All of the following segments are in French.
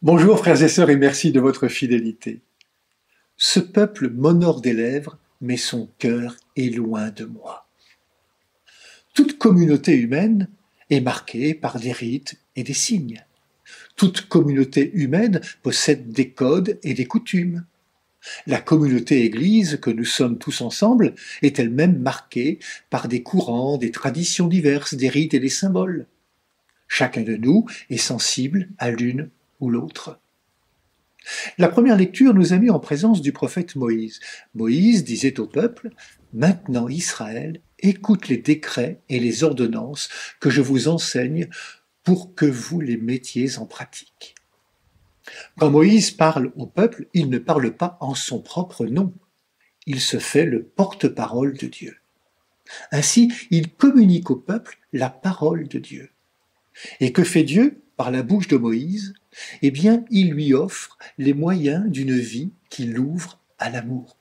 Bonjour frères et sœurs et merci de votre fidélité. Ce peuple m'honore des lèvres, mais son cœur est loin de moi. Toute communauté humaine est marquée par des rites et des signes. Toute communauté humaine possède des codes et des coutumes. La communauté Église, que nous sommes tous ensemble, est elle-même marquée par des courants, des traditions diverses, des rites et des symboles. Chacun de nous est sensible à l'une ou l'autre. La première lecture nous a mis en présence du prophète Moïse. Moïse disait au peuple, « Maintenant Israël, écoute les décrets et les ordonnances que je vous enseigne pour que vous les mettiez en pratique. » Quand Moïse parle au peuple, il ne parle pas en son propre nom. Il se fait le porte-parole de Dieu. Ainsi, il communique au peuple la parole de Dieu. Et que fait Dieu par la bouche de Moïse? Eh bien, il lui offre les moyens d'une vie qui l'ouvre à l'amour.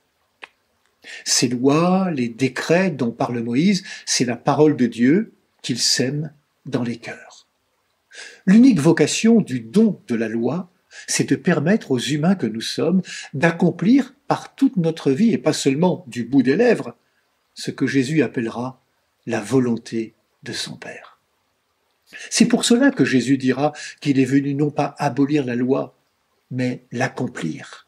Ces lois, les décrets dont parle Moïse, c'est la parole de Dieu qu'il sème dans les cœurs. L'unique vocation du don de la loi, c'est de permettre aux humains que nous sommes d'accomplir par toute notre vie, et pas seulement du bout des lèvres, ce que Jésus appellera la volonté de son Père. C'est pour cela que Jésus dira qu'il est venu non pas abolir la loi, mais l'accomplir.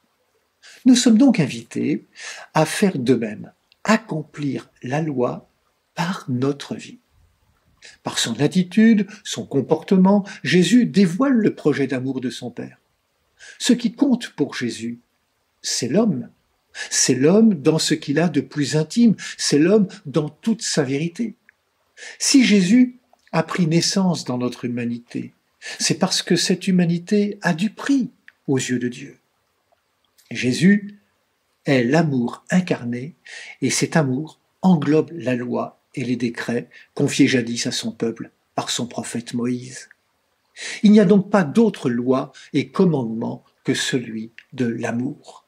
Nous sommes donc invités à faire de même, accomplir la loi par notre vie. Par son attitude, son comportement, Jésus dévoile le projet d'amour de son Père. Ce qui compte pour Jésus, c'est l'homme. C'est l'homme dans ce qu'il a de plus intime, c'est l'homme dans toute sa vérité. Si Jésus a pris naissance dans notre humanité, c'est parce que cette humanité a du prix aux yeux de Dieu. Jésus est l'amour incarné et cet amour englobe la loi et les décrets confiés jadis à son peuple par son prophète Moïse. Il n'y a donc pas d'autre loi et commandement que celui de l'amour.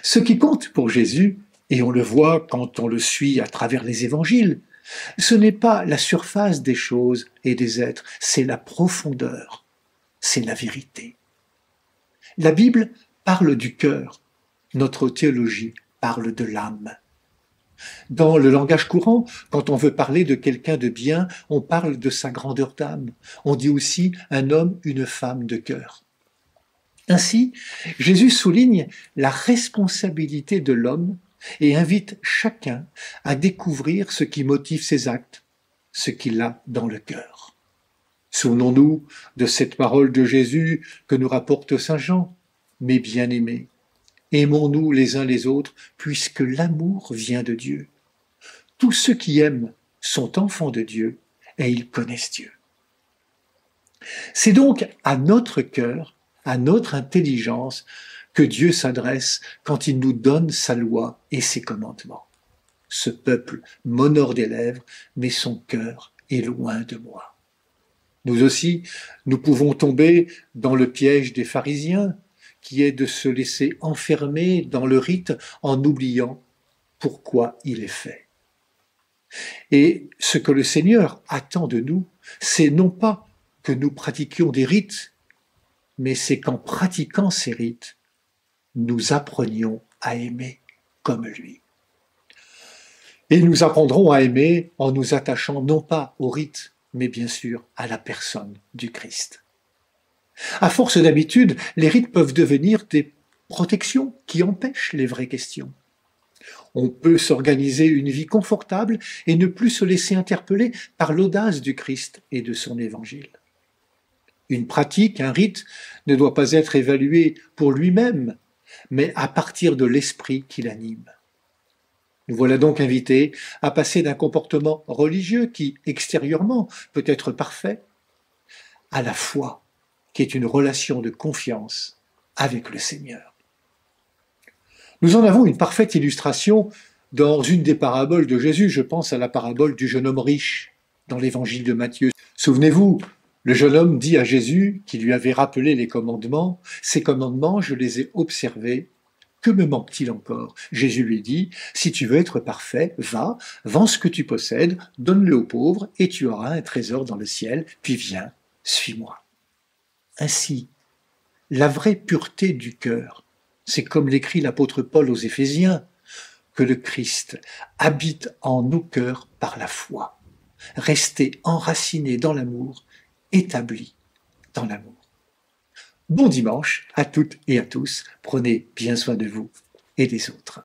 Ce qui compte pour Jésus, et on le voit quand on le suit à travers les évangiles, ce n'est pas la surface des choses et des êtres, c'est la profondeur, c'est la vérité. La Bible parle du cœur, notre théologie parle de l'âme. Dans le langage courant, quand on veut parler de quelqu'un de bien, on parle de sa grandeur d'âme. On dit aussi un homme, une femme de cœur. Ainsi, Jésus souligne la responsabilité de l'homme et invite chacun à découvrir ce qui motive ses actes, ce qu'il a dans le cœur. Souvenons-nous de cette parole de Jésus que nous rapporte saint Jean. « Mes bien-aimés, aimons-nous les uns les autres, puisque l'amour vient de Dieu. Tous ceux qui aiment sont enfants de Dieu et ils connaissent Dieu. » C'est donc à notre cœur, à notre intelligence, que Dieu s'adresse quand il nous donne sa loi et ses commandements. Ce peuple m'honore des lèvres, mais son cœur est loin de moi. Nous aussi, nous pouvons tomber dans le piège des pharisiens, qui est de se laisser enfermer dans le rite en oubliant pourquoi il est fait. Et ce que le Seigneur attend de nous, c'est non pas que nous pratiquions des rites, mais c'est qu'en pratiquant ces rites, nous apprenions à aimer comme lui. Et nous apprendrons à aimer en nous attachant non pas au rite, mais bien sûr à la personne du Christ. À force d'habitude, les rites peuvent devenir des protections qui empêchent les vraies questions. On peut s'organiser une vie confortable et ne plus se laisser interpeller par l'audace du Christ et de son évangile. Une pratique, un rite, ne doit pas être évalué pour lui-même, mais à partir de l'esprit qui l'anime. Nous voilà donc invités à passer d'un comportement religieux qui, extérieurement, peut être parfait, à la foi, qui est une relation de confiance avec le Seigneur. Nous en avons une parfaite illustration dans une des paraboles de Jésus. Je pense à la parabole du jeune homme riche dans l'évangile de Matthieu. Souvenez-vous, le jeune homme dit à Jésus, qui lui avait rappelé les commandements, « Ces commandements, je les ai observés. Que me manque-t-il encore ?» Jésus lui dit, « Si tu veux être parfait, va, vends ce que tu possèdes, donne-le aux pauvres, et tu auras un trésor dans le ciel, puis viens, suis-moi. » Ainsi, la vraie pureté du cœur. C'est comme l'écrit l'apôtre Paul aux Éphésiens, que le Christ habite en nos cœurs par la foi. Restez enracinés dans l'amour, établis dans l'amour. Bon dimanche à toutes et à tous. Prenez bien soin de vous et des autres.